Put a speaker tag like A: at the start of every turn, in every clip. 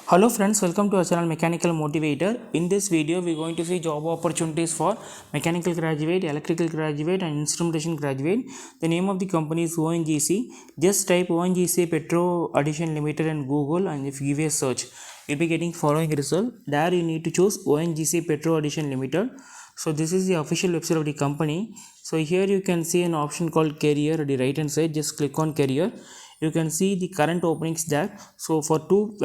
A: Hello friends, welcome to our channel Mechanical Motivator. In this video, we are going to see job opportunities for mechanical graduate, electrical graduate and instrumentation graduate. The name of the company is ONGC. Just type ONGC Petro Addition Limited in Google, and if you give a search, you'll be getting following result. There you need to choose ONGC Petro Addition Limited. So this is the official website of the company. So here you can see an option called career at the right hand side. Just click on career. You can see the current openings there. So for two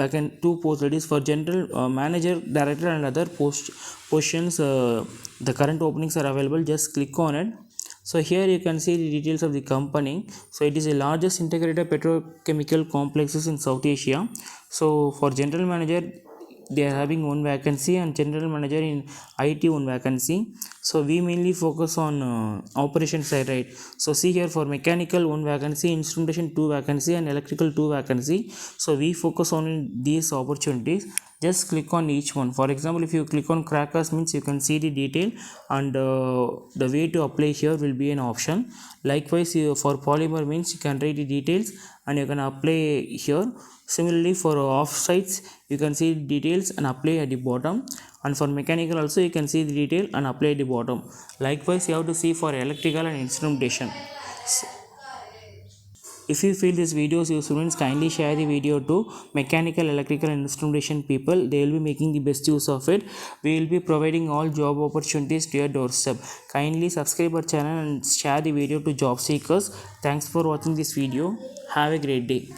A: posts, that is for general manager, director and other positions, the current openings are available. Just click on it. So here you can see the details of the company. So it is the largest integrated petrochemical complexes in South Asia. So for general manager, they are having one vacancy, and general manager in IT one vacancy. So we mainly focus on operation side, right? So see here, for mechanical one vacancy, instrumentation two vacancy and electrical two vacancy. So we focus on these opportunities. Just click on each one. For example, if you click on crackers, means you can see the detail, and the way to apply here will be an option. Likewise, for polymer, means you can read the details and you can apply here. Similarly, for off sites, you can see details and apply at the bottom, and for mechanical also you can see the detail and apply at the bottom. Likewise, you have to see for electrical and instrumentation. If you feel this video is useful, friends, kindly share the video to mechanical, electrical and instrumentation people. They will be making the best use of it. We will be providing all job opportunities to your doorstep. Kindly subscribe our channel and share the video to job seekers. Thanks for watching this video. Have a great day.